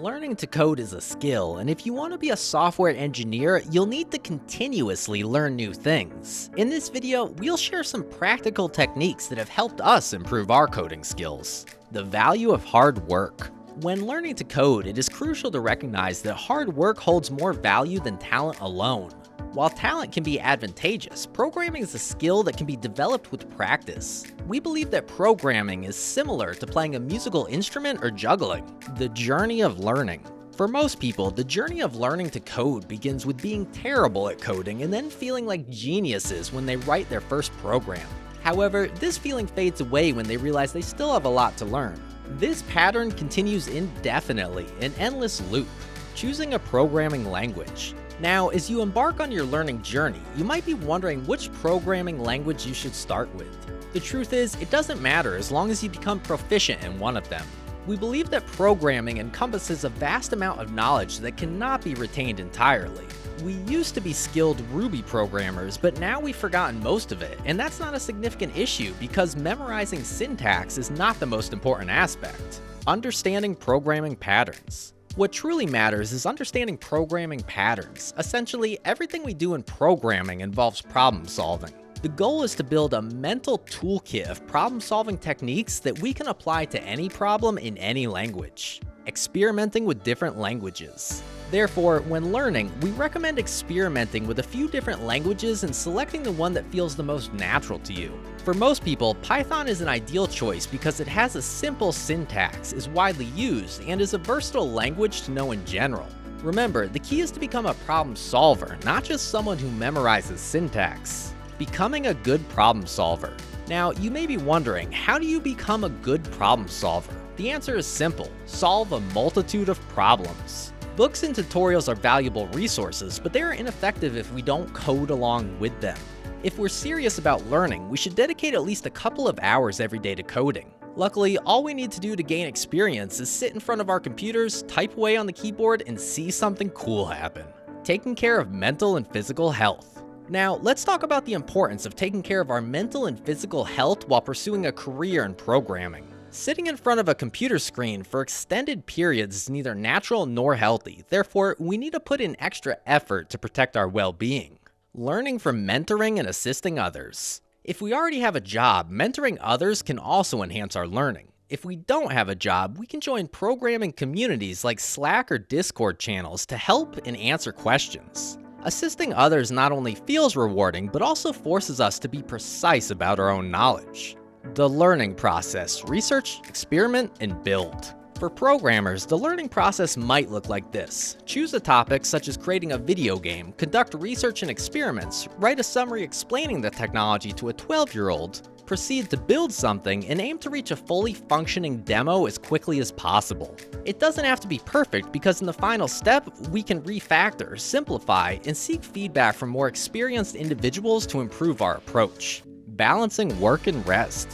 Learning to code is a skill, and if you want to be a software engineer, you'll need to continuously learn new things. In this video, we'll share some practical techniques that have helped us improve our coding skills. The value of hard work. When learning to code, it is crucial to recognize that hard work holds more value than talent alone. While talent can be advantageous, programming is a skill that can be developed with practice. We believe that programming is similar to playing a musical instrument or juggling. The journey of learning. For most people, the journey of learning to code begins with being terrible at coding and then feeling like geniuses when they write their first program. However, this feeling fades away when they realize they still have a lot to learn. This pattern continues indefinitely, an endless loop. Choosing a programming language. Now, as you embark on your learning journey, you might be wondering which programming language you should start with. The truth is, it doesn't matter as long as you become proficient in one of them. We believe that programming encompasses a vast amount of knowledge that cannot be retained entirely. We used to be skilled Ruby programmers, but now we've forgotten most of it, and that's not a significant issue because memorizing syntax is not the most important aspect. Understanding programming patterns. What truly matters is understanding programming patterns. Essentially, everything we do in programming involves problem solving. The goal is to build a mental toolkit of problem-solving techniques that we can apply to any problem in any language. Experimenting with different languages. Therefore, when learning, we recommend experimenting with a few different languages and selecting the one that feels the most natural to you. For most people, Python is an ideal choice because it has a simple syntax, is widely used, and is a versatile language to know in general. Remember, the key is to become a problem solver, not just someone who memorizes syntax. Becoming a good problem solver. Now, you may be wondering, how do you become a good problem solver? The answer is simple: solve a multitude of problems. Books and tutorials are valuable resources, but they are ineffective if we don't code along with them. If we're serious about learning, we should dedicate at least a couple of hours every day to coding. Luckily, all we need to do to gain experience is sit in front of our computers, type away on the keyboard, and see something cool happen. Taking care of mental and physical health. Now, let's talk about the importance of taking care of our mental and physical health while pursuing a career in programming. Sitting in front of a computer screen for extended periods is neither natural nor healthy. Therefore, we need to put in extra effort to protect our well-being. Learning from mentoring and assisting others. If we already have a job, mentoring others can also enhance our learning. If we don't have a job, we can join programming communities like Slack or Discord channels to help and answer questions. Assisting others not only feels rewarding, but also forces us to be precise about our own knowledge. The learning process. Research, experiment, and build. For programmers, the learning process might look like this. Choose a topic such as creating a video game, conduct research and experiments, write a summary explaining the technology to a 12-year-old, proceed to build something, and aim to reach a fully functioning demo as quickly as possible. It doesn't have to be perfect because in the final step, we can refactor, simplify, and seek feedback from more experienced individuals to improve our approach. Balancing work and rest.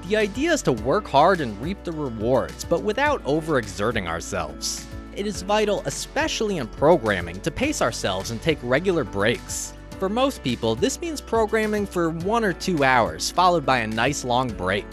The idea is to work hard and reap the rewards, but without overexerting ourselves. It is vital, especially in programming, to pace ourselves and take regular breaks. For most people, this means programming for 1 or 2 hours, followed by a nice long break.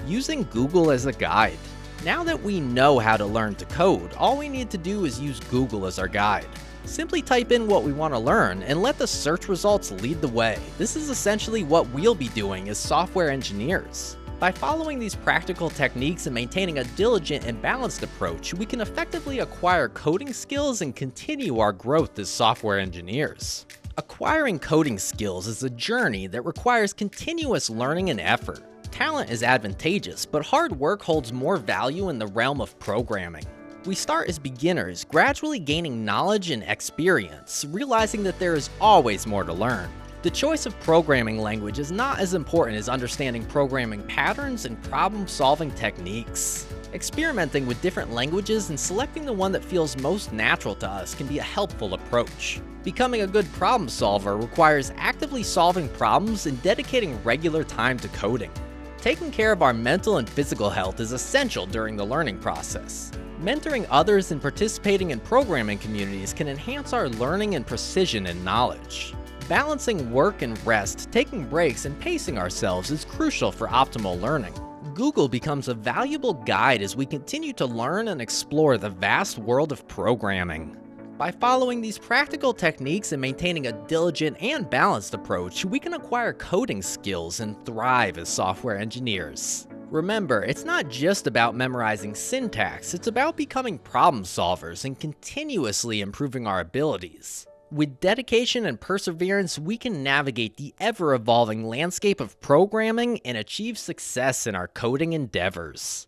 Using Google as a guide. Now that we know how to learn to code, all we need to do is use Google as our guide. Simply type in what we want to learn and let the search results lead the way. This is essentially what we'll be doing as software engineers. By following these practical techniques and maintaining a diligent and balanced approach, we can effectively acquire coding skills and continue our growth as software engineers. Acquiring coding skills is a journey that requires continuous learning and effort. Talent is advantageous, but hard work holds more value in the realm of programming. We start as beginners, gradually gaining knowledge and experience, realizing that there is always more to learn. The choice of programming language is not as important as understanding programming patterns and problem-solving techniques. Experimenting with different languages and selecting the one that feels most natural to us can be a helpful approach. Becoming a good problem solver requires actively solving problems and dedicating regular time to coding. Taking care of our mental and physical health is essential during the learning process. Mentoring others and participating in programming communities can enhance our learning and precision in knowledge. Balancing work and rest, taking breaks, and pacing ourselves is crucial for optimal learning. Google becomes a valuable guide as we continue to learn and explore the vast world of programming. By following these practical techniques and maintaining a diligent and balanced approach, we can acquire coding skills and thrive as software engineers. Remember, it's not just about memorizing syntax, it's about becoming problem solvers and continuously improving our abilities. With dedication and perseverance, we can navigate the ever-evolving landscape of programming and achieve success in our coding endeavors.